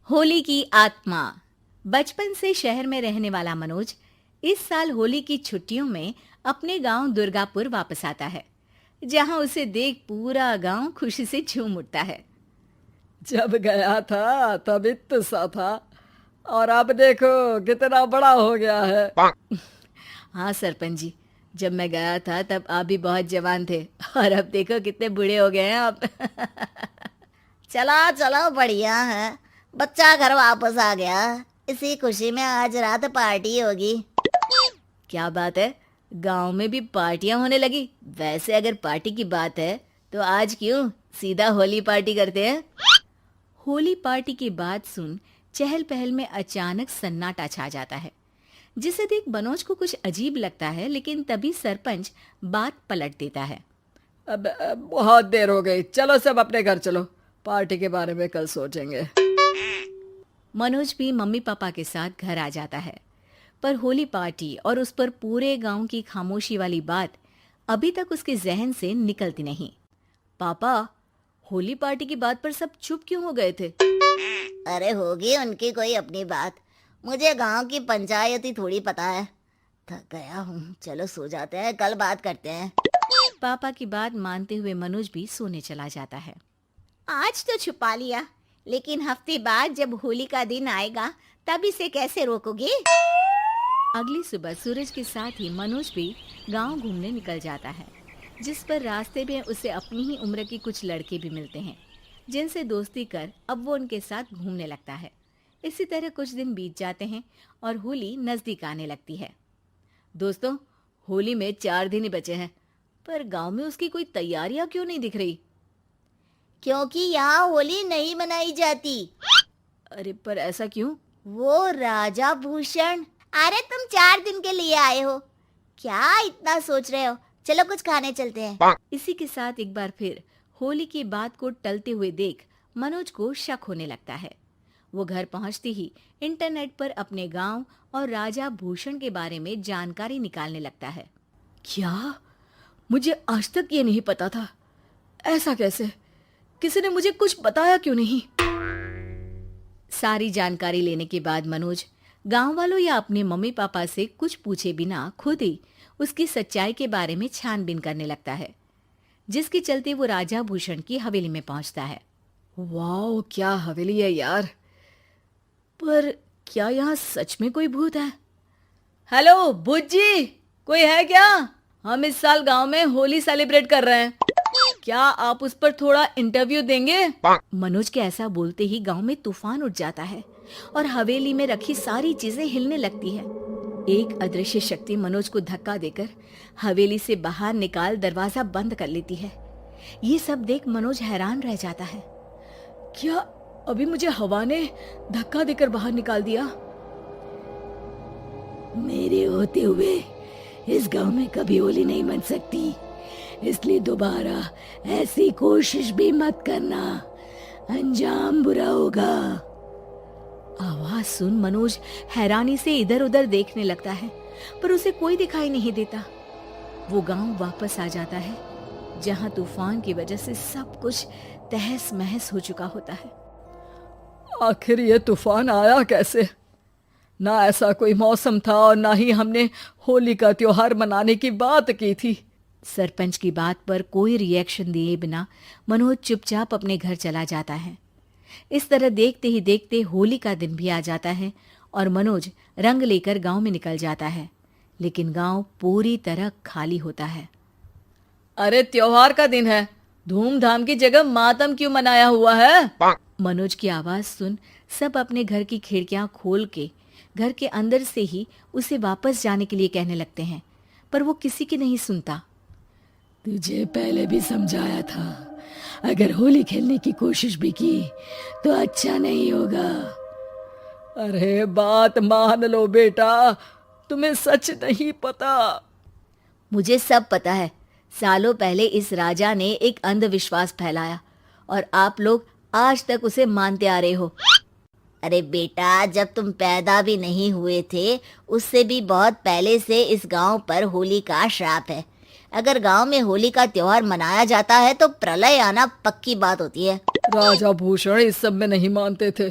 होली की आत्मा। बचपन से शहर में रहने वाला मनोज इस साल होली की छुट्टियों में अपने गांव दुर्गापुर वापस आता है, जहां उसे देख पूरा गांव खुशी से झूम उठता है। जब गया था तब इतना सा था और अब देखो कितना बड़ा हो गया है। हाँ सरपंच जी, जब मैं गया था तब आप भी बहुत जवान थे और अब देखो कितने बूढ़े हो गए हैं आप। चलो चलो बढ़िया है। बच्चा घर वापस आ गया। इसी खुशी में आज रात पार्टी होगी। क्या बात है, गांव में भी पार्टियां होने लगी। वैसे अगर पार्टी की बात है तो आज क्यों सीधा होली पार्टी करते हैं। होली पार्टी की बात सुन चहल पहल में अचानक सन्नाटा छा जाता है, जिसे देख मनोज को कुछ अजीब लगता है, लेकिन तभी सरपंच बात पलट देता है। अब बहुत देर हो गई, चलो सब अपने घर चलो, पार्टी के बारे में कल सोचेंगे। मनोज भी मम्मी पापा के साथ घर आ जाता है, पर होली पार्टी और उस पर पूरे गांव की खामोशी वाली बात अभी तक उसके जहन से निकलती नहीं। पापा, होली पार्टी की बात पर सब चुप क्यों हो गए थे? अरे होगी उनकी कोई अपनी बात। मुझे गांव की पंचायती थोड़ी पता है। थक गया हूँ, चलो सो जाते हैं, कल बात करते हैं। पापा की बात मानते हुए मनोज भी सोने चला जाता है। आज तो छुपा लिया, लेकिन हफ्ते बाद जब होली का दिन आएगा तब इसे कैसे रोकोगे? अगली सुबह सूरज के साथ ही मनोज भी गांव घूमने निकल जाता है, जिस पर रास्ते में उसे अपनी ही उम्र के कुछ लड़के भी मिलते हैं, जिनसे दोस्ती कर अब वो उनके साथ घूमने लगता है। इसी तरह कुछ दिन बीत जाते हैं और होली नजदीक आने लगती है। दोस्तों, होली में 4 दिन ही बचे हैं, पर गांव में उसकी कोई तैयारियां क्यों नहीं दिख रही? क्योंकि यहाँ होली नहीं मनाई जाती। अरे पर ऐसा क्यों? वो राजा भूषण। अरे तुम 4 दिन के लिए आए हो, क्या इतना सोच रहे हो? चलो कुछ खाने चलते हैं। इसी के साथ एक बार फिर होली की बात को टलते हुए देख मनोज को शक होने लगता है। वो घर पहुंचते ही इंटरनेट पर अपने गांव और राजा भूषण के बारे में जानकारी निकालने लगता है। क्या? मुझे आज तक ये नहीं पता था। ऐसा कैसे? किसी ने मुझे कुछ बताया क्यों नहीं? सारी जानकारी लेने के बाद मनोज गांव वालों या अपने मम्मी पापा से कुछ पूछे बिना खुद ही उसकी सच्चाई के बारे में छानबीन करने लगता है, जिसके चलते वो राजा भूषण की हवेली में पहुंचता है। वाह, क्या हवेली है यार। पर क्या यहाँ सच में कोई भूत है? हेलो भूत जी, कोई है क्या? हम इस साल गांव में होली सेलिब्रेट कर रहे हैं, क्या आप उस पर थोड़ा इंटरव्यू देंगे? मनोज के ऐसा बोलते ही गांव में तूफान उठ जाता है और हवेली में रखी सारी चीजें हिलने लगती है। एक अदृश्य शक्ति मनोज को धक्का देकर हवेली से बाहर निकाल दरवाजा बंद कर लेती है। ये सब देख मनोज हैरान रह जाता है। क्या अभी मुझे हवा ने धक्का देकर बाहर निकाल दिया? मेरे होते हुए इस गांव में कभी होली नहीं मन सकती, इसलिए दोबारा ऐसी कोशिश भी मत करना, अंजाम बुरा होगा। आवाज सुन मनोज हैरानी से इधर उधर देखने लगता है, पर उसे कोई दिखाई नहीं देता। वो गांव वापस आ जाता है, जहां तूफान की वजह से सब कुछ तहस महस हो चुका होता है। आखिर ये तूफान आया कैसे? ना ऐसा कोई मौसम था और ना ही हमने होली का त्योहार मनाने की बात की थी। सरपंच की बात पर कोई रिएक्शन दिए बिना मनोज चुपचाप अपने घर चला जाता है। इस तरह देखते ही देखते होली का दिन भी आ जाता है और मनोज रंग लेकर गांव में निकल जाता है, लेकिन गांव पूरी तरह खाली होता है। अरे त्योहार का दिन है, धूमधाम की जगह मातम क्यों मनाया हुआ है? मनोज की आवाज सुन सब अपने घर की खिड़कियां खोल के घर के अंदर से ही उसे वापस जाने के लिए कहने लगते हैं, पर वो किसी की नहीं सुनता। तुझे पहले भी समझाया था, अगर होली खेलने की कोशिश भी की तो अच्छा नहीं होगा। अरे बात मान लो बेटा, तुम्हें सच नहीं पता। मुझे सब पता है। सालों पहले इस राजा ने एक अंधविश्वास फैलाया और आप लोग आज तक उसे मानते आ रहे हो। अरे बेटा, जब तुम पैदा भी नहीं हुए थे उससे भी बहुत पहले से इस गांव पर होली का श्राप है। अगर गांव में होली का त्योहार मनाया जाता है तो प्रलय आना पक्की बात होती है। राजा भूषण इस सब में नहीं मानते थे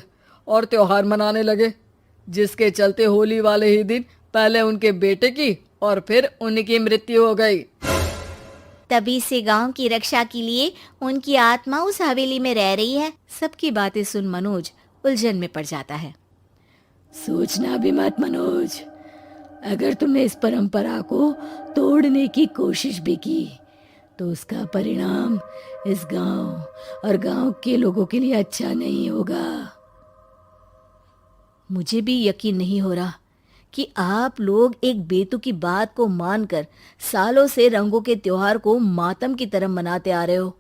और त्योहार मनाने लगे, जिसके चलते होली वाले ही दिन पहले उनके बेटे की और फिर उनकी मृत्यु हो गई। तभी से गांव की रक्षा के लिए उनकी आत्मा उस हवेली में रह रही है। सबकी बातें सुन मनोज उलझन में पड़ जाता है। सोचना भी मत मनोज, अगर तुमने इस परंपरा को तोड़ने की कोशिश भी की तो उसका परिणाम इस गांव और गांव के लोगों के लिए अच्छा नहीं होगा। मुझे भी यकीन नहीं हो रहा कि आप लोग एक बेतुकी बात को मानकर सालों से रंगों के त्योहार को मातम की तरह मनाते आ रहे हो।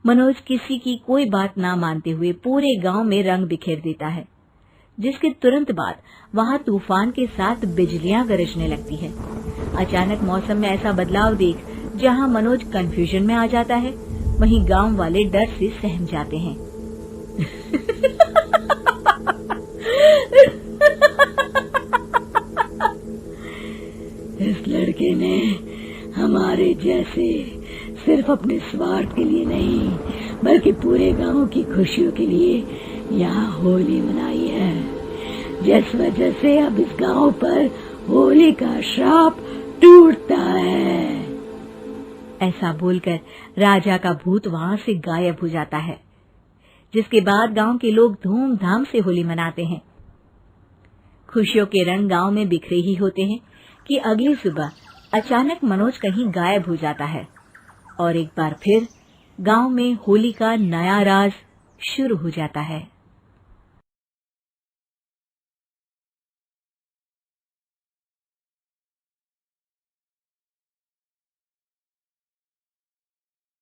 मनोज किसी की कोई बात ना मानते हुए पूरे गांव में रंग बिखेर देता है, जिसके तुरंत बाद वहां तूफान के साथ बिजलियां गरजने लगती है। अचानक मौसम में ऐसा बदलाव देख जहां मनोज कंफ्यूजन में आ जाता है, वहीं गांव वाले डर से सहम जाते हैं। इस लड़के ने हमारे जैसे सिर्फ अपने स्वार्थ के लिए नहीं बल्कि पूरे गांव की खुशियों के लिए यहाँ होली मनाई है, जिस वजह से अब इस गांव पर होली का श्राप टूटता है। ऐसा बोलकर राजा का भूत वहां से गायब हो जाता है, जिसके बाद गांव के लोग धूमधाम से होली मनाते हैं। खुशियों के रंग गांव में बिखरे ही होते हैं कि अगली सुबह अचानक मनोज कहीं गायब हो जाता है और एक बार फिर गांव में होली का नया राज शुरू हो जाता है।